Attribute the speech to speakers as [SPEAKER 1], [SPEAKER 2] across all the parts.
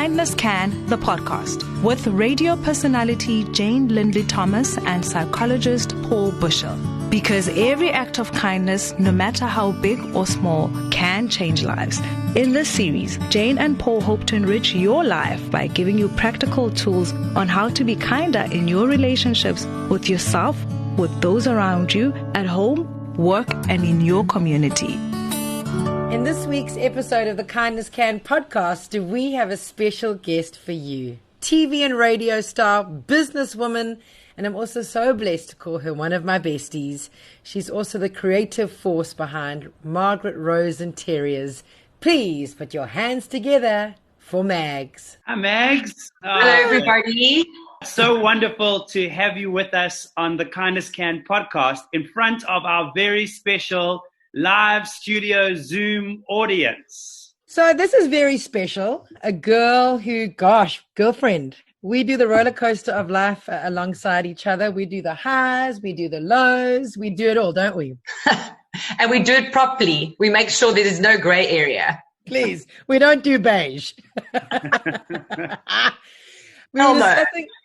[SPEAKER 1] KindnessCan, the podcast, with radio personality Jane Lindley Thomas and psychologist Paul Bushell. Because every act of kindness, no matter how big or small, can change lives. In this series, Jane and Paul hope to enrich your life by giving you practical tools on how to be kinder in your relationships with yourself, with those around you, at home, work, and in your community.
[SPEAKER 2] In this week's episode of the KindnessCan podcast, we have a special guest for you. TV and radio star, businesswoman, and I'm also so blessed to call her one of my besties. She's also the creative force behind Margaret Rose Interiors. Please put your hands together for Mags.
[SPEAKER 3] Hi, Mags.
[SPEAKER 4] Hello, everybody.
[SPEAKER 3] So wonderful to have you with us on the KindnessCan podcast in front of our very special live studio Zoom audience.
[SPEAKER 2] So this is very special. A girl who, girlfriend. We do the roller coaster of life alongside each other. We do the highs, we do the lows, we do it all, don't we?
[SPEAKER 4] And we do it properly. We make sure there's no gray area.
[SPEAKER 2] Please, we don't do beige.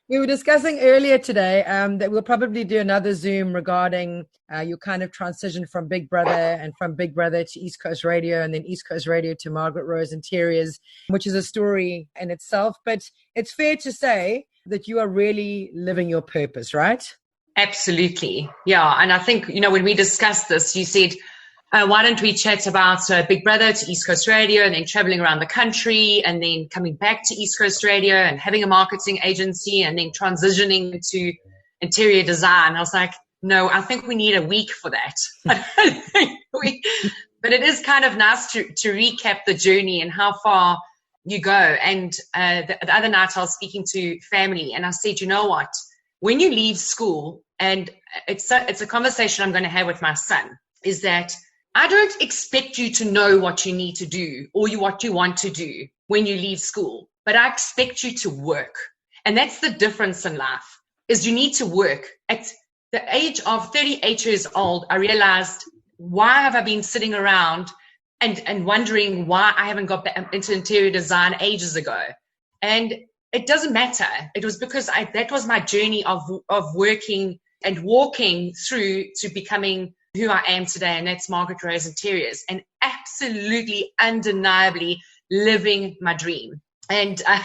[SPEAKER 2] We were discussing earlier today that we'll probably do another Zoom regarding your kind of transition from Big Brother and from Big Brother to East Coast Radio and then East Coast Radio to Margaret Rose Interiors, which is a story in itself. But it's fair to say that you are really living your purpose, right?
[SPEAKER 4] Absolutely. Yeah. And I think, when we discussed this, you said, why don't we chat about Big Brother to East Coast Radio and then traveling around the country and then coming back to East Coast Radio and having a marketing agency and then transitioning to interior design. I was like, no, I think we need a week for that. But it is kind of nice to recap the journey and how far you go. And the other night I was speaking to family and I said, you know what? When you leave school, and it's a conversation I'm going to have with my son, is that I don't expect you to know what you need to do or what you want to do when you leave school, but I expect you to work. And that's the difference in life, is you need to work. At the age of 38 years old, I realized, why have I been sitting around and wondering why I haven't got into interior design ages ago? And it doesn't matter. It was because that was my journey of working and walking through to becoming who I am today, and that's Margaret Rose Interiors, and absolutely, undeniably living my dream. And I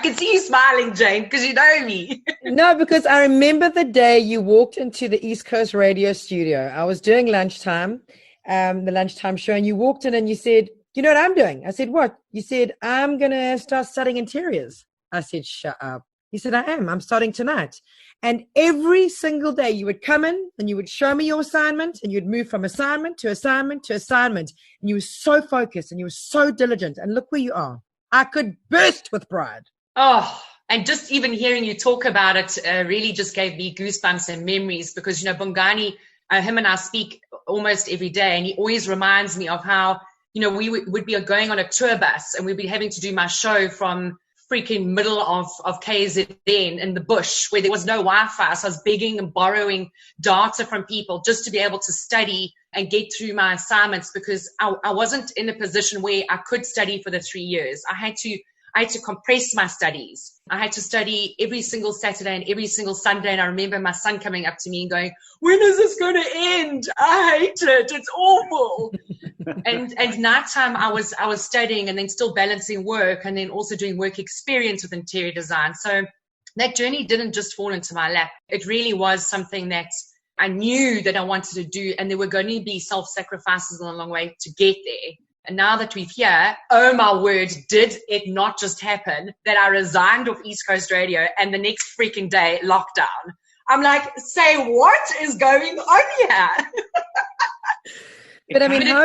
[SPEAKER 4] can see you smiling, Jane, because you know me.
[SPEAKER 2] No, because I remember the day you walked into the East Coast Radio studio. I was doing lunchtime, the lunchtime show, and you walked in and you said, you know what I'm doing? I said, what? You said, I'm going to start studying interiors. I said, shut up. You said, I am. I'm starting tonight. And every single day you would come in and you would show me your assignment and you'd move from assignment to assignment to assignment. And you were so focused and you were so diligent. And look where you are. I could burst with pride.
[SPEAKER 4] Oh, and just even hearing you talk about it really just gave me goosebumps and memories because, Bongani, him and I speak almost every day. And he always reminds me of how, we would be going on a tour bus and we'd be having to do my show from freaking middle of KZN in the bush where there was no Wi-Fi. So I was begging and borrowing data from people just to be able to study and get through my assignments because I wasn't in a position where I could study for the 3 years. I had to compress my studies. I had to study every single Saturday and every single Sunday. And I remember my son coming up to me and going, when is this going to end? I hate it. It's awful. and nighttime I was studying and then still balancing work and then also doing work experience with interior design. So that journey didn't just fall into my lap. It really was something that I knew that I wanted to do. And there were going to be self-sacrifices along the way to get there. And now that we're here, oh my word, did it not just happen that I resigned off East Coast Radio and the next freaking day, lockdown. I'm like, say what is going on here?
[SPEAKER 2] But I mean, how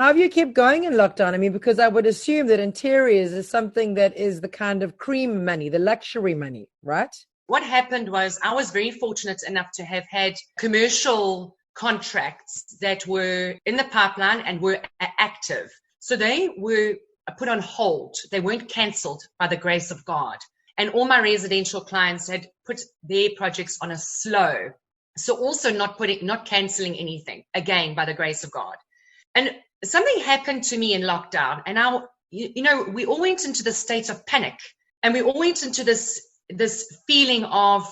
[SPEAKER 2] have you kept going in lockdown? I mean, because I would assume that interiors is something that is the kind of cream money, the luxury money, right?
[SPEAKER 4] What happened was I was very fortunate enough to have had commercial contracts that were in the pipeline and were active. So they were put on hold. They weren't cancelled by the grace of God. And all my residential clients had put their projects on a slow. So also not cancelling anything, again, by the grace of God. And something happened to me in lockdown. And we all went into the state of panic, and we all went into this feeling of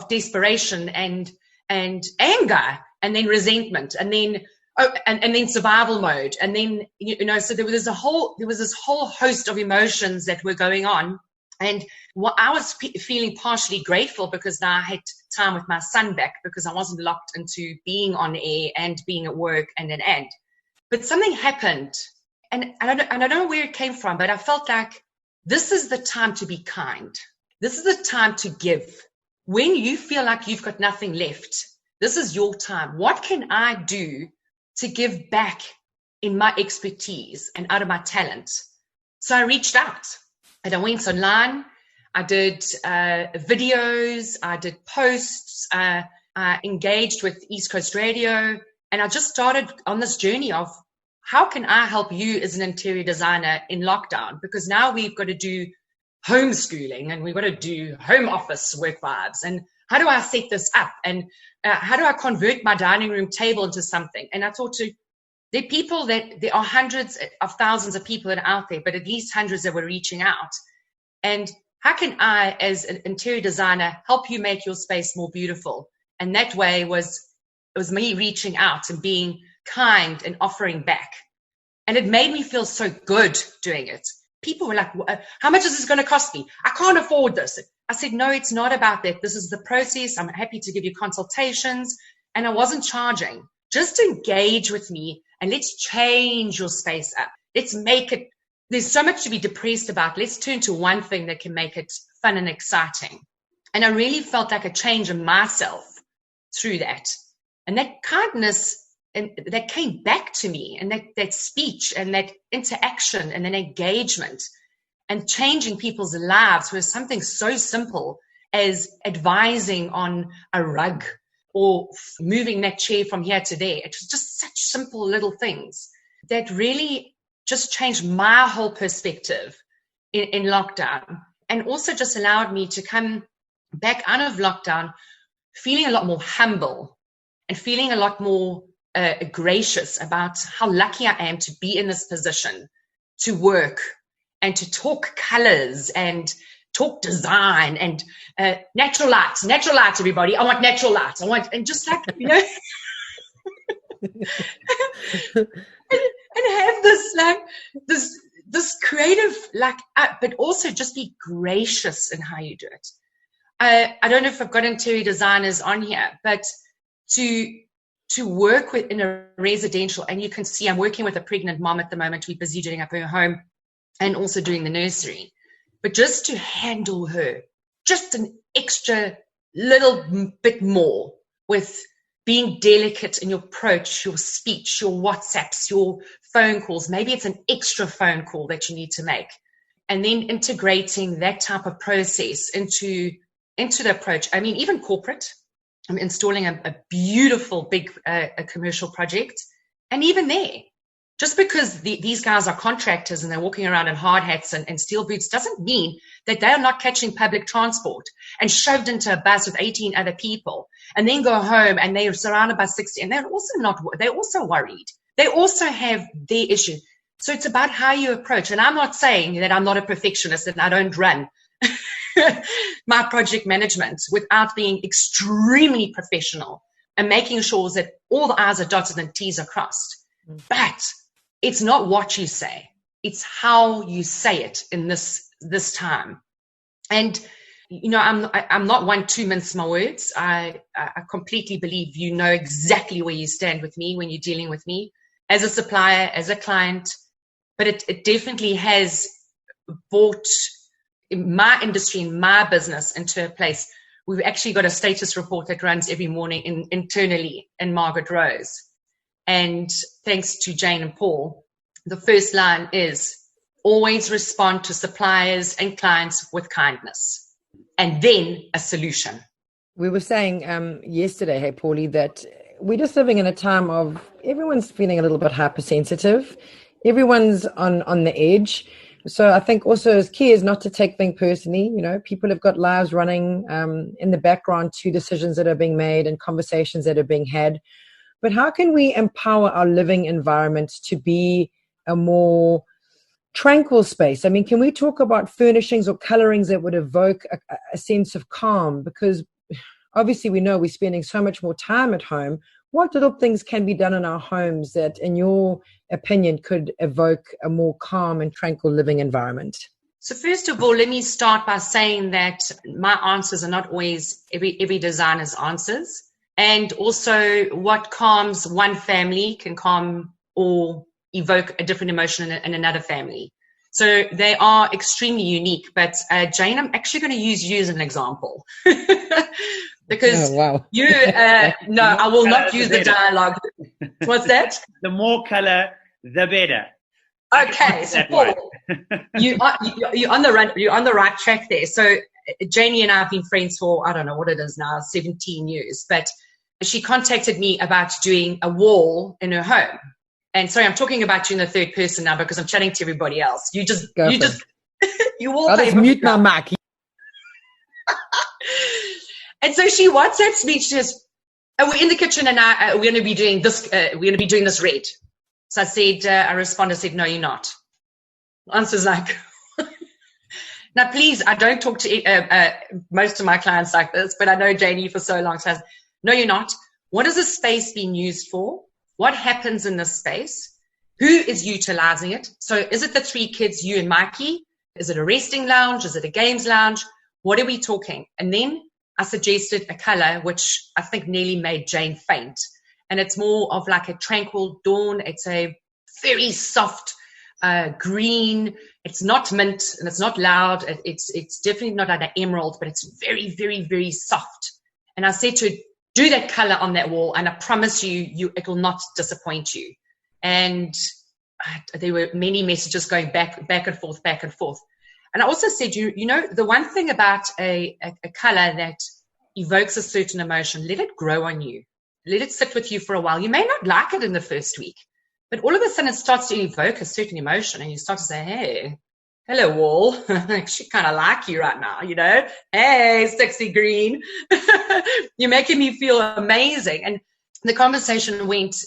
[SPEAKER 4] desperation and anger, and then resentment, and then and then survival mode, and then so there was this whole host of emotions that were going on. And I was feeling partially grateful because now I had time with my son back, because I wasn't locked into being on air and being at work and an ad. But something happened, and I don't know where it came from, but I felt like this is the time to be kind. This is the time to give. When you feel like you've got nothing left, this is your time. What can I do to give back in my expertise and out of my talent? So I reached out, and I went online. I did videos, I did posts, I engaged with East Coast Radio, and I just started on this journey of how can I help you as an interior designer in lockdown? Because now we've got to do homeschooling, and we've got to do home office work vibes, and how do I set this up, and how do I convert my dining room table into something? And I thought there are hundreds of thousands of people that are out there, but at least hundreds that were reaching out. And how can I, as an interior designer, help you make your space more beautiful? And that way it was me reaching out and being kind and offering back. And it made me feel so good doing it. People were like, how much is this going to cost me? I can't afford this. I said, no, it's not about that. This is the process. I'm happy to give you consultations. And I wasn't charging. Just engage with me and let's change your space up. Let's make it. There's so much to be depressed about. Let's turn to one thing that can make it fun and exciting. And I really felt like a change in myself through that. And that kindness, and that came back to me, and that speech and that interaction and that engagement and changing people's lives was something so simple as advising on a rug or moving that chair from here to there. It was just such simple little things that really just changed my whole perspective in lockdown, and also just allowed me to come back out of lockdown feeling a lot more humble and feeling a lot more gracious about how lucky I am to be in this position, to work and to talk colors and talk design and natural light, everybody. I want natural light. And just like, and have this creative, but also just be gracious in how you do it. I don't know if I've got interior designers on here, but to work in a residential, and you can see I'm working with a pregnant mom at the moment. We're busy doing up her home and also doing the nursery. But just to handle her just an extra little bit more with being delicate in your approach, your speech, your WhatsApps, your phone calls. Maybe it's an extra phone call that you need to make. And then integrating that type of process into the approach. I mean, even corporate. I'm installing a beautiful big commercial project. And even there, just because these guys are contractors and they're walking around in hard hats and steel boots doesn't mean that they are not catching public transport and shoved into a bus with 18 other people and then go home and they're surrounded by 60. And they're also worried. They also have their issue. So it's about how you approach. And I'm not saying that I'm not a perfectionist and I don't run my project management without being extremely professional and making sure that all the I's are dotted and T's are crossed. But it's not what you say, it's how you say it in this time. And I'm not one to mince my words. I completely believe you know exactly where you stand with me when you're dealing with me as a supplier, as a client. But it definitely has brought my industry and my business into a place. We've actually got a status report that runs every morning internally in Margaret Rose. And thanks to Jane and Paul, the first line is always respond to suppliers and clients with kindness, and then a solution.
[SPEAKER 2] We were saying yesterday, hey, Paulie, that we're just living in a time of everyone's feeling a little bit hypersensitive. Everyone's on the edge. So I think also as key is not to take things personally. People have got lives running in the background to decisions that are being made and conversations that are being had. But how can we empower our living environment to be a more tranquil space. I mean, can we talk about furnishings or colorings that would evoke a sense of calm? Because obviously we know we're spending so much more time at home. What little things can be done in our homes that, in your opinion, could evoke a more calm and tranquil living environment?
[SPEAKER 4] So first of all, let me start by saying that my answers are not always every designer's answers. And also what calms one family can calm or evoke a different emotion in another family. So they are extremely unique. But Jane, I'm actually going to use you as an example. Because you, no, I will not use the dialogue. What's that?
[SPEAKER 3] The more color, the better.
[SPEAKER 4] Okay, so Paul, you're on the right track there. So Janie and I have been friends for, I don't know what it is now, 17 years. But she contacted me about doing a wall in her home. And sorry, I'm talking about you in the third person now because I'm chatting to everybody else. You all.
[SPEAKER 2] I'll just mute my mic.
[SPEAKER 4] And so she WhatsApps me. She says, "Oh, we're in the kitchen and we're going to be doing this. We're going to be doing this red." So I said, I responded, said, "No, you're not." Answer's like, now please, I don't talk to most of my clients like this, but I know Janie for so long. So no, you're not. What is this space being used for? What happens in this space? Who is utilizing it? So is it the 3 kids, you and Mikey? Is it a resting lounge? Is it a games lounge? What are we talking? And then I suggested a color, which I think nearly made Jane faint. And it's more of like a tranquil dawn. It's a very soft green. It's not mint and it's not loud. It's definitely not like an emerald, but it's very, very, very soft. And I said to her, do that color on that wall, and I promise you, it will not disappoint you. And there were many messages going back and forth. And I also said, you know, the one thing about a color that evokes a certain emotion, let it grow on you. Let it sit with you for a while. You may not like it in the first week, but all of a sudden it starts to evoke a certain emotion, and you start to say, hey, hello, wall. I actually kind of like you right now, you know. Hey, sexy green. You're making me feel amazing. And the conversation went,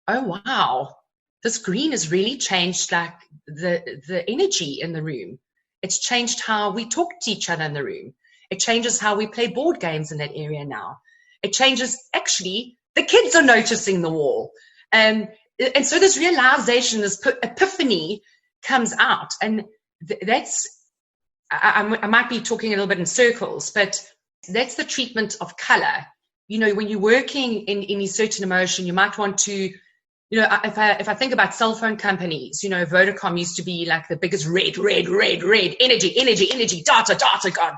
[SPEAKER 4] oh, wow, this green has really changed like the energy in the room. It's changed how we talk to each other in the room. It changes how we play board games in that area now. It changes, actually, the kids are noticing the wall. And so this realization, this epiphany comes out. And that's, I might be talking a little bit in circles, but that's the treatment of color. You know, when you're working in any certain emotion, you might want to, you know, if I think about cell phone companies, you know, Vodacom used to be like the biggest red, energy, data,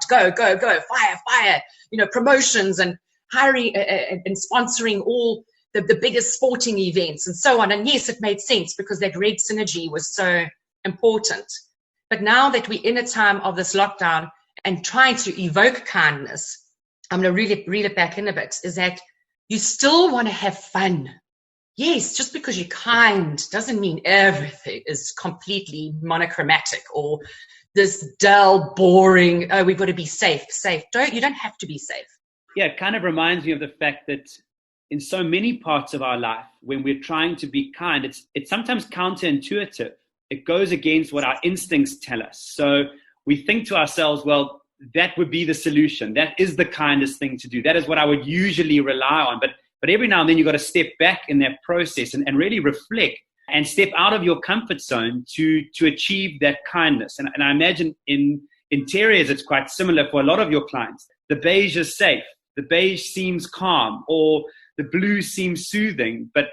[SPEAKER 4] go, fire, you know, promotions and hiring and sponsoring all the biggest sporting events and so on. And yes, it made sense because that red synergy was so important. But now that we're in a time of this lockdown and trying to evoke kindness, I'm going to reel it back in a bit, is that you still want to have fun. Yes, just because you're kind doesn't mean everything is completely monochromatic or this dull, boring, oh, we've got to be safe. You don't have to be safe.
[SPEAKER 3] Yeah, it kind of reminds me of the fact that in so many parts of our life, when we're trying to be kind, it's sometimes counterintuitive. It goes against what our instincts tell us. So we think to ourselves, well, that would be the solution. That is the kindest thing to do. That is what I would usually rely on. But every now and then you've got to step back in that process and really reflect and step out of your comfort zone to achieve that kindness. And I imagine in interiors, it's quite similar for a lot of your clients. The beige is safe. The beige seems calm, or the blue seems soothing. But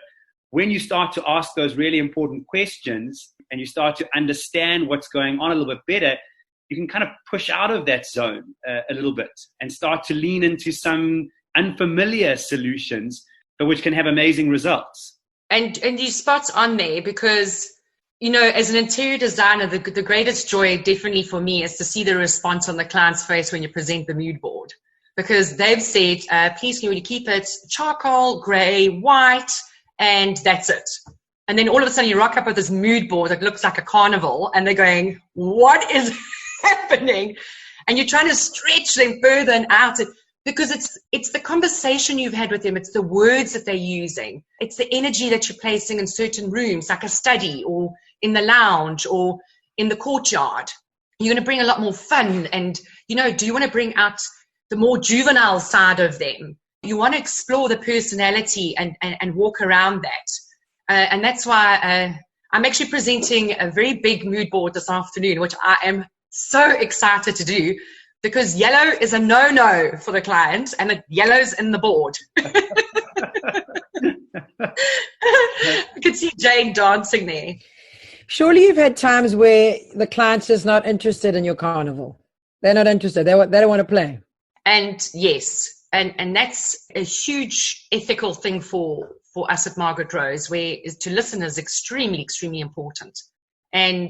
[SPEAKER 3] when you start to ask those really important questions and you start to understand what's going on a little bit better, you can kind of push out of that zone a little bit and start to lean into some unfamiliar solutions, but which can have amazing results.
[SPEAKER 4] And you spot on there because, you know, as an interior designer, the greatest joy definitely for me is to see the response on the client's face when you present the mood board. Because they've said, please can you keep it charcoal, gray, white, and that's it. And then all of a sudden you rock up with this mood board that looks like a carnival and they're going, what is happening? And you're trying to stretch them further and out because it's the conversation you've had with them. It's the words that they're using. It's the energy that you're placing in certain rooms, like a study or in the lounge or in the courtyard? You're going to bring a lot more fun. And, do you want to bring out the more juvenile side of them? You want to explore the personality and walk around that. And that's why I'm actually presenting a very big mood board this afternoon, which I am so excited to do, because yellow is a no-no for the client, and the yellow's in the board. I could see Jane dancing there.
[SPEAKER 2] Surely you've had times where the client's just not interested in your carnival. They're not interested. They don't want to play.
[SPEAKER 4] And yes, and that's a huge ethical thing for us at Margaret Rose, where to listen is extremely, extremely important. And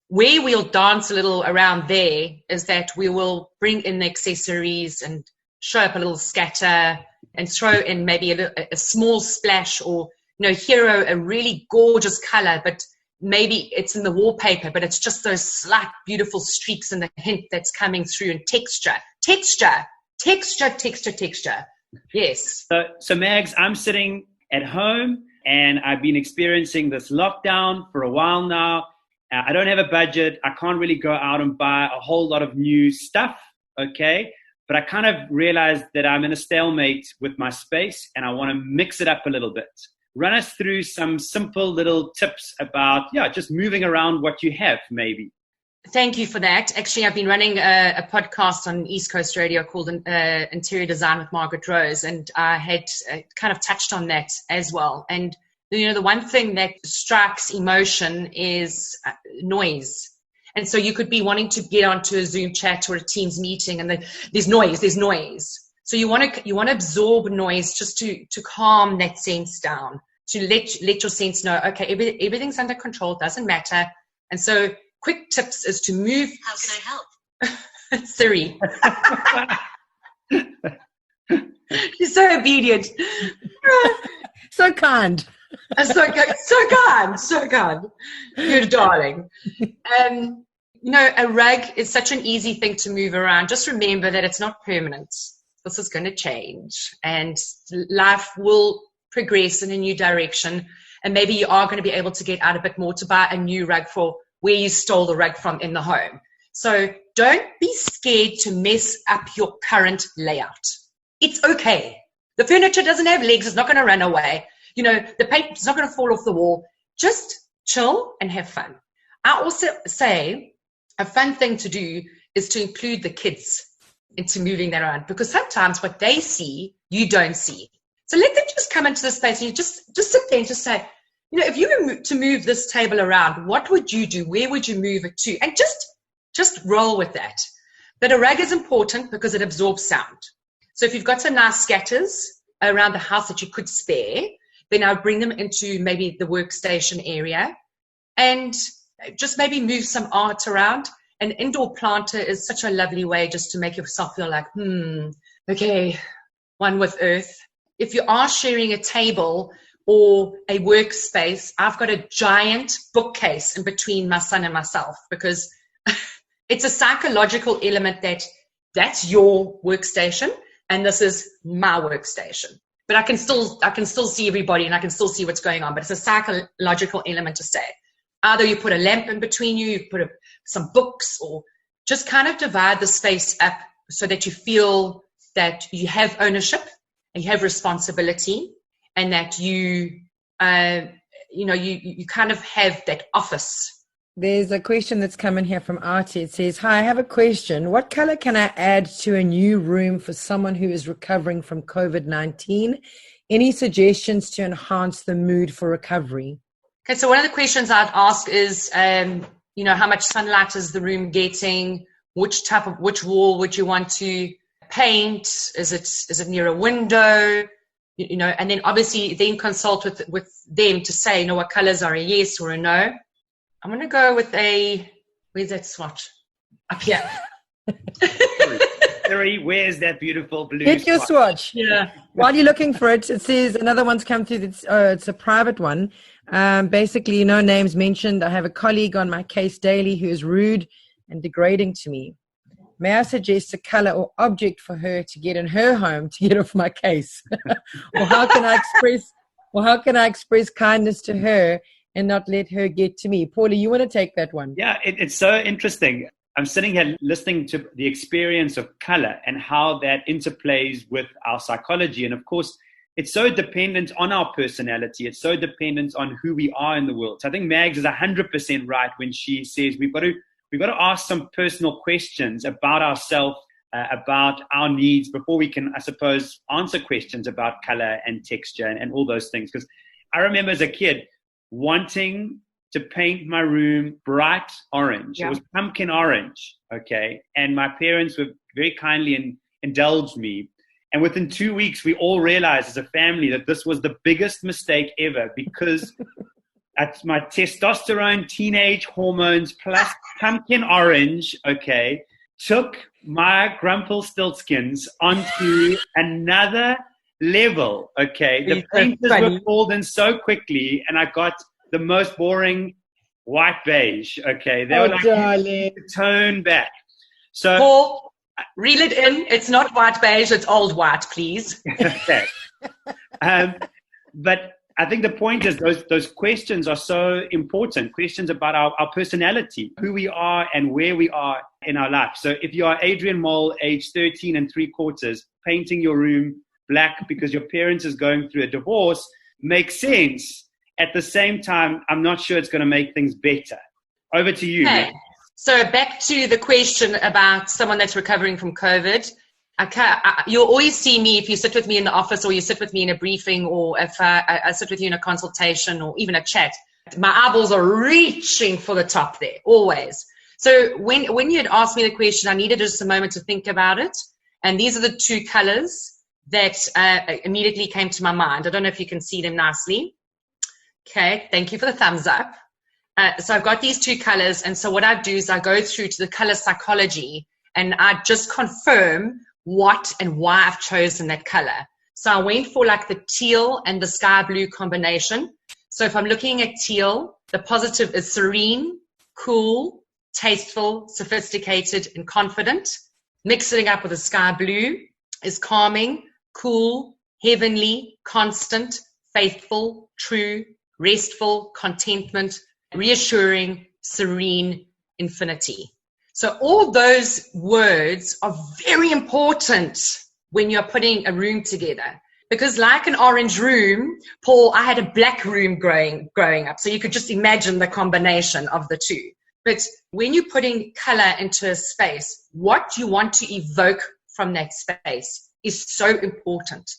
[SPEAKER 4] where we'll dance a little around there is that we will bring in the accessories and show up a little scatter and throw in maybe a small splash, or, hero a really gorgeous color, but maybe it's in the wallpaper, but it's just those slight, beautiful streaks and the hint that's coming through, and texture. Yes.
[SPEAKER 3] So Mags, I'm sitting at home and I've been experiencing this lockdown for a while now. I don't have a budget. I can't really go out and buy a whole lot of new stuff. Okay. But I kind of realized that I'm in a stalemate with my space and I want to mix it up a little bit. Run us through some simple little tips about, just moving around what you have, maybe.
[SPEAKER 4] Thank you for that. Actually, I've been running a podcast on East Coast Radio called Interior Design with Margaret Rose, and I had kind of touched on that as well. And, the one thing that strikes emotion is noise. And so you could be wanting to get onto a Zoom chat or a Teams meeting, and there's noise. So you want to absorb noise just to calm that sense down, to let your sense know, okay, everything's under control, doesn't matter. And so quick tips is to move.
[SPEAKER 5] How can I help?
[SPEAKER 4] Siri. She's so obedient.
[SPEAKER 2] So kind.
[SPEAKER 4] So kind. You're a darling. A rug is such an easy thing to move around. Just remember that it's not permanent. This is going to change, and life will progress in a new direction. And maybe you are going to be able to get out a bit more to buy a new rug for where you stole the rug from in the home. So don't be scared to mess up your current layout. It's okay. The furniture doesn't have legs. It's not going to run away. The paint's not going to fall off the wall. Just chill and have fun. I also say a fun thing to do is to include the kids into moving that around, because sometimes what they see, you don't see. So let them just come into the space, and you just sit there and just say, if you were to move this table around, what would you do? Where would you move it to? And just roll with that. But a rug is important because it absorbs sound. So if you've got some nice scatters around the house that you could spare, then I would bring them into maybe the workstation area and just maybe move some art around. An indoor planter is such a lovely way just to make yourself feel like, okay, one with earth. If you are sharing a table or a workspace, I've got a giant bookcase in between my son and myself, because it's a psychological element that's your workstation and this is my workstation. But I can still see everybody and I can still see what's going on, but it's a psychological element to say. Either you put a lamp in between you put some books, or just kind of divide the space up so that you feel that you have ownership and you have responsibility, and that you kind of have that office.
[SPEAKER 2] There's a question that's come in here from Artie. It says, hi, I have a question. What color can I add to a new room for someone who is recovering from COVID-19? Any suggestions to enhance the mood for recovery?
[SPEAKER 4] Okay, so one of the questions I'd ask is, how much sunlight is the room getting? Which wall would you want to paint? Is it near a window? And then obviously then consult with them to say, what colors are a yes or a no. I'm going to go with where's that swatch? Up here.
[SPEAKER 3] Siri, where's that beautiful blue
[SPEAKER 2] Get your swatch.
[SPEAKER 4] Yeah.
[SPEAKER 2] While you're looking for it, it says another one's come through. It's a private one. Basically, no names mentioned. I have a colleague on my case daily who is rude and degrading to me. May I suggest a color or object for her to get in her home to get off my case? Or how can I express kindness to her and not let her get to me. Paulie, you want to take that one?
[SPEAKER 3] Yeah, it's so interesting. I'm sitting here listening to the experience of color and how that interplays with our psychology. And of course, it's so dependent on our personality. It's so dependent on who we are in the world. So I think Mags is 100% right when she says we've got to ask some personal questions about ourselves, about our needs before we can, I suppose, answer questions about color and texture and all those things. Because I remember as a kid wanting to paint my room bright orange. Yeah. It was pumpkin orange, okay? And my parents were very kindly indulged me. And within 2 weeks, we all realized as a family that this was the biggest mistake ever because my testosterone, teenage hormones, plus pumpkin orange, okay, took my Grumpelstiltskins onto another level, okay? The painters were called in so quickly, and I got the most boring white beige, okay? They were like,
[SPEAKER 2] darling,
[SPEAKER 3] tone back. So,
[SPEAKER 4] Paul, reel it in. It's not white beige, it's old white, please.
[SPEAKER 3] Okay. But I think the point is those questions are so important, questions about our personality, who we are and where we are in our life. So if you are Adrian Mole, age 13 3/4, painting your room black because your parents is going through a divorce makes sense. At the same time, I'm not sure it's going to make things better. Over to you.
[SPEAKER 4] Okay. So back to the question about someone that's recovering from COVID. You'll always see me if you sit with me in the office or you sit with me in a briefing or if I sit with you in a consultation or even a chat. My eyeballs are reaching for the top there, always. So when you had asked me the question, I needed just a moment to think about it. And these are the two colors that immediately came to my mind. I don't know if you can see them nicely. Okay, thank you for the thumbs up. So I've got these two colors. And so what I do is I go through to the color psychology and I just confirm what and why I've chosen that color. So I went for like the teal and the sky blue combination. So if I'm looking at teal, the positive is serene, cool, tasteful, sophisticated, and confident. Mixing it up with the sky blue is calming, cool, heavenly, constant, faithful, true, restful, contentment, reassuring, serene, infinity. So all those words are very important when you're putting a room together. Because like an orange room, Paul, I had a black room growing up. So you could just imagine the combination of the two. But when you're putting color into a space, what you want to evoke from that space is so important.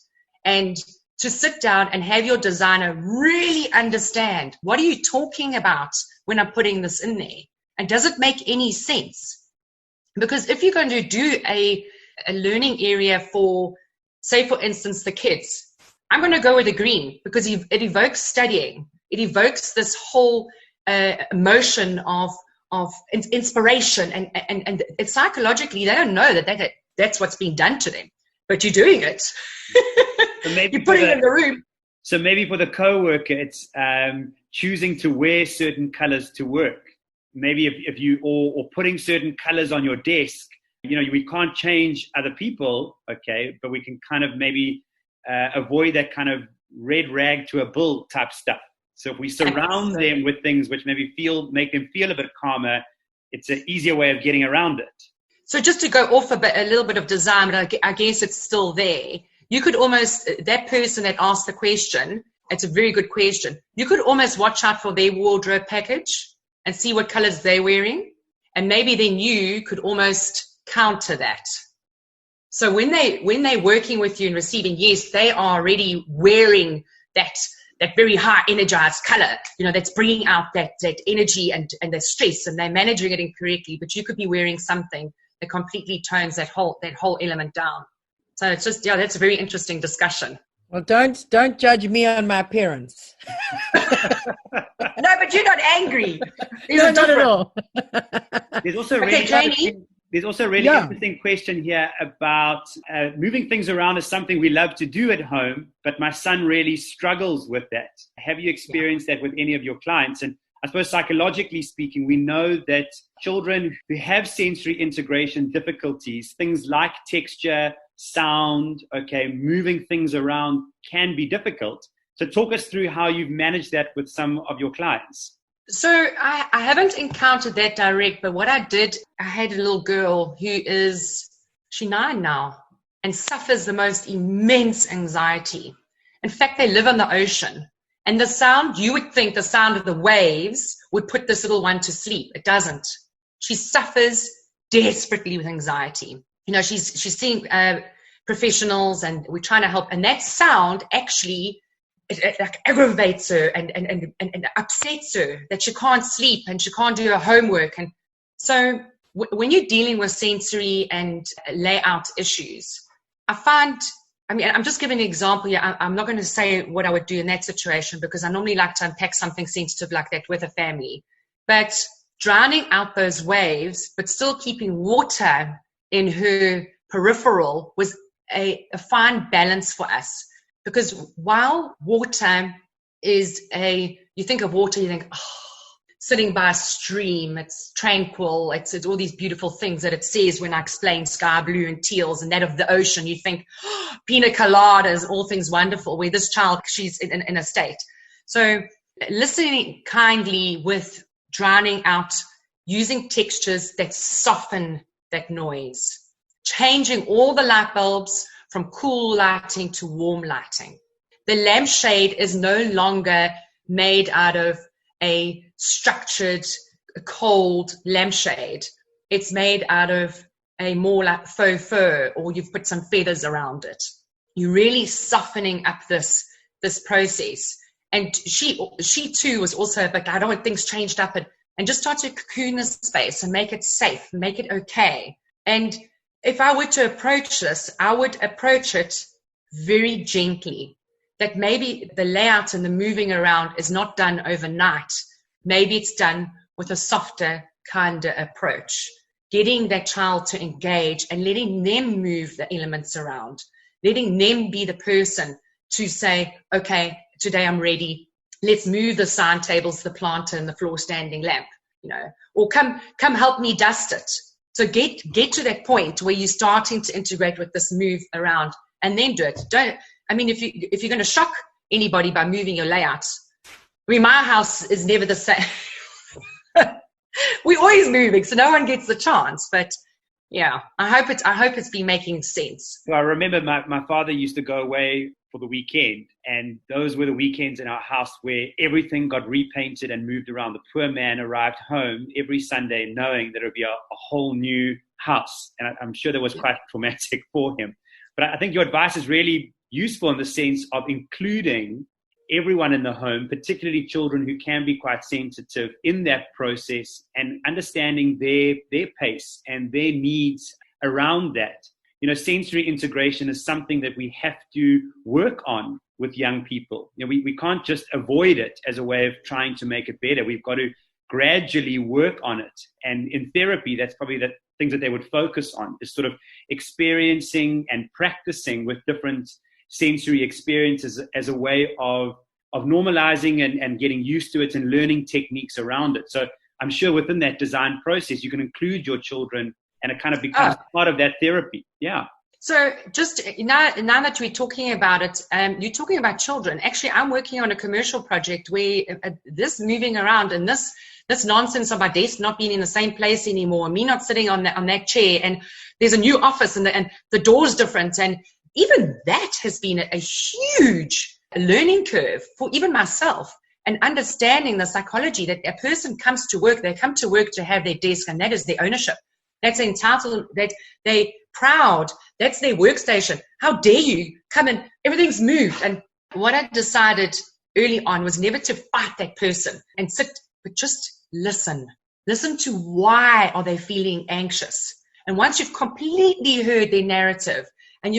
[SPEAKER 4] And to sit down and have your designer really understand, what are you talking about when I'm putting this in there? And does it make any sense? Because if you're going to do a learning area for, say, for instance, the kids, I'm going to go with the green because it evokes studying. It evokes this whole emotion of inspiration. And it's psychologically, they don't know that that's what's being done to them. But you're doing it.
[SPEAKER 3] So maybe
[SPEAKER 4] you're putting it in the room.
[SPEAKER 3] So maybe for the coworker, it's choosing to wear certain colors to work. Maybe if you or putting certain colors on your desk, we can't change other people, okay, but we can kind of maybe avoid that kind of red rag to a bull type stuff. So if we surround them with things which maybe make them feel a bit calmer, it's an easier way of getting around it.
[SPEAKER 4] So just to go off a little bit of design, but I guess it's still there. You could almost, that person that asked the question, it's a very good question. You could almost watch out for their wardrobe package and see what colors they're wearing. And maybe then you could almost counter that. So when they're working with you and receiving, yes, they are already wearing that very high energized color, that's bringing out that energy and the stress, and they're managing it incorrectly, but you could be wearing something that completely tones that whole element down. So it's just, that's a very interesting discussion.
[SPEAKER 2] Well, don't judge me on my appearance.
[SPEAKER 4] No, but you're not angry.
[SPEAKER 2] No, not at all.
[SPEAKER 3] There's also a really interesting question here about moving things around is something we love to do at home, but my son really struggles with that. Have you experienced that with any of your clients? And I suppose psychologically speaking, we know that children who have sensory integration difficulties, things like texture, sound, okay, moving things around can be difficult. So talk us through how you've managed that with some of your clients.
[SPEAKER 4] So I haven't encountered that direct, but what I did, I had a little girl she's 9 now, and suffers the most immense anxiety. In fact, they live on the ocean. And the sound, you would think the sound of the waves would put this little one to sleep. It doesn't. She suffers desperately with anxiety. You know, she's seeing professionals, and we're trying to help. And that sound actually it like aggravates her and upsets her, that she can't sleep and she can't do her homework. And so when you're dealing with sensory and layout issues, I'm just giving an example here. I'm not going to say what I would do in that situation, because I normally like to unpack something sensitive like that with a family. But drowning out those waves, but still keeping water in her peripheral was a fine balance for us. Because while water is you think of water, you think, sitting by a stream, it's tranquil, it's all these beautiful things that it says when I explain sky blue and teals, and that of the ocean, you think pina coladas, all things wonderful, where this child, she's in a state. So listening kindly with drowning out, using textures that soften that noise, changing all the light bulbs from cool lighting to warm lighting. The lampshade is no longer made out of a structured, cold lampshade. It's made out of a more like faux fur, or you've put some feathers around it. You're really softening up this process. And she too was also, but I don't want things changed up, and just start to cocoon the space and make it safe, make it okay. And if I were to approach this, I would approach it very gently. That maybe the layout and the moving around is not done overnight. Maybe it's done with a softer, kinder approach. Getting that child to engage and letting them move the elements around. Letting them be the person to say, okay, today I'm ready. Let's move the sign tables, the planter, and the floor standing lamp, or come help me dust it. So get to that point where you're starting to integrate with this move around, and then do it. If you're going to shock anybody by moving your layouts, my house is never the same. We're always moving, so no one gets the chance. But yeah, I hope it's been making sense.
[SPEAKER 3] Well, I remember my father used to go away for the weekend, and those were the weekends in our house where everything got repainted and moved around. The poor man arrived home every Sunday knowing that it would be a whole new house, and I'm sure that was quite traumatic for him. But I think your advice is really useful in the sense of including everyone in the home, particularly children who can be quite sensitive in that process, and understanding their pace and their needs around that. Sensory integration is something that we have to work on with young people. We can't just avoid it as a way of trying to make it better. We've got to gradually work on it. And in therapy, that's probably the things that they would focus on, is sort of experiencing and practicing with different sensory experiences as a way of normalizing and getting used to it and learning techniques around it. So I'm sure within that design process, you can include your children, and it kind of becomes part of that therapy. Yeah.
[SPEAKER 4] So just now that we're talking about it, you're talking about children. Actually, I'm working on a commercial project where this moving around and this nonsense of my desk not being in the same place anymore, me not sitting on that chair, and there's a new office and the door's different. And even that has been a huge learning curve for even myself, and understanding the psychology that a person comes to work, they come to work to have their desk, and that is their ownership. That's entitled, that they proud, that's their workstation. How dare you come in, everything's moved. And what I decided early on was never to fight that person and sit, but just listen. Listen to why are they feeling anxious. And once you've completely heard their narrative, and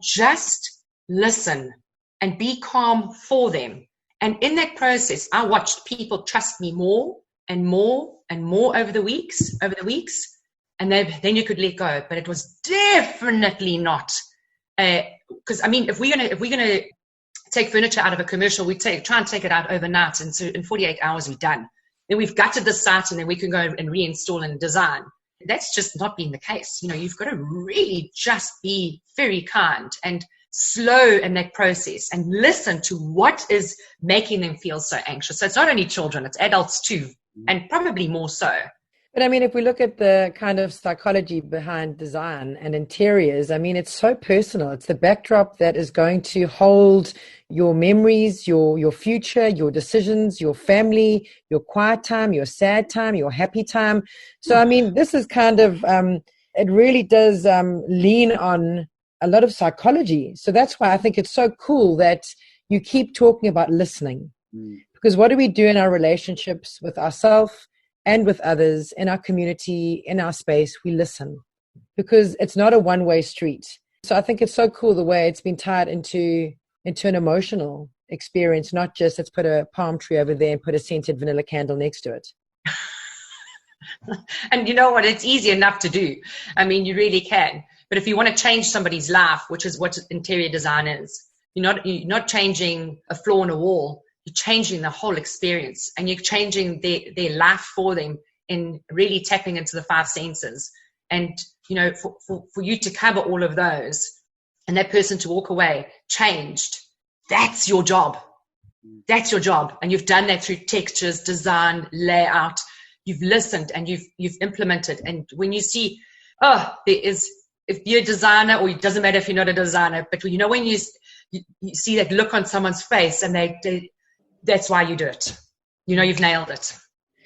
[SPEAKER 4] just listen and be calm for them. And in that process, I watched people trust me more and more and more over the weeks, and then you could let go. But it was definitely not, because if we're gonna take furniture out of a commercial, we try and take it out overnight, and so in 48 hours we're done. Then we've gutted the site, and then we can go and reinstall and design. That's just not been the case. You've got to really just be very kind and slow in that process and listen to what is making them feel so anxious. So it's not only children, it's adults too, and probably more so.
[SPEAKER 2] But I mean, if we look at the kind of psychology behind design and interiors, I mean, it's so personal. It's the backdrop that is going to hold your memories, your future, your decisions, your family, your quiet time, your sad time, your happy time. So, I mean, this is kind of, it really does lean on a lot of psychology. So that's why I think it's so cool that you keep talking about listening. Because what do we do in our relationships with ourselves and with others, in our community, in our space? We listen, because it's not a one-way street. So I think it's so cool the way it's been tied into an emotional experience, not just let's put a palm tree over there and put a scented vanilla candle next to it.
[SPEAKER 4] And you know what? It's easy enough to do. I mean, you really can. But if you want to change somebody's life, which is what interior design is, you're not changing a flaw in a wall. You're changing the whole experience, and you're changing their life for them in really tapping into the 5 senses. And, you know, for you to cover all of those and that person to walk away changed, that's your job. That's your job. And you've done that through textures, design, layout. You've listened and you've implemented. And when you see, if you're a designer, or it doesn't matter if you're not a designer, but you know, when you see that look on someone's face and that's why you do it. You know, you've nailed it.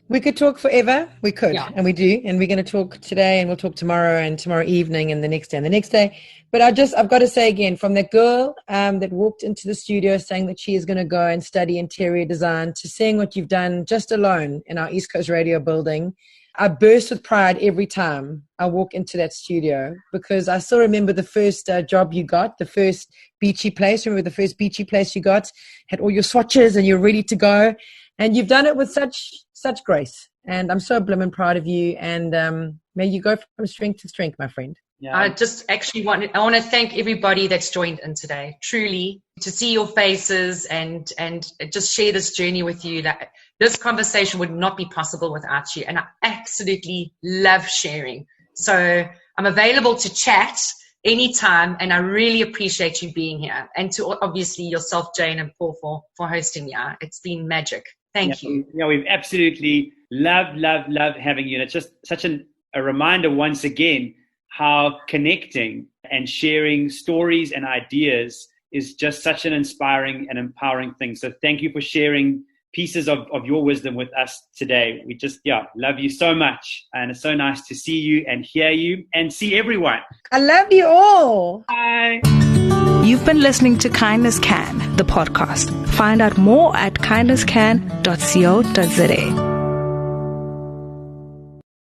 [SPEAKER 2] We could talk forever. We could,
[SPEAKER 4] yeah.
[SPEAKER 2] And we do. And we're going to talk today, and we'll talk tomorrow, and tomorrow evening, and the next day, and the next day. But I've got to say again, from that girl that walked into the studio saying that she is going to go and study interior design, to seeing what you've done just alone in our East Coast radio building, I burst with pride every time I walk into that studio, because I still remember the first job you got, the first beachy place. Remember the first beachy place you got, had all your swatches and you're ready to go. And you've done it with such grace. And I'm so blimmin' proud of you. And may you go from strength to strength, my friend.
[SPEAKER 4] Yeah. I just actually want to thank everybody that's joined in today. Truly, to see your faces and just share this journey with you. That this conversation would not be possible without you. And I absolutely love sharing. So I'm available to chat anytime, and I really appreciate you being here. And to obviously yourself, Jane, and Paul for hosting me. It's been magic. Thank you.
[SPEAKER 3] Yeah, we've absolutely loved having you. And it's just such a reminder once again how connecting and sharing stories and ideas is just such an inspiring and empowering thing. So thank you for sharing pieces of your wisdom with us today. We just, love you so much. And it's so nice to see you and hear you and see everyone.
[SPEAKER 2] I love you all.
[SPEAKER 3] Bye.
[SPEAKER 1] You've been listening to Kindness Can, the podcast. Find out more at kindnesscan.co.za.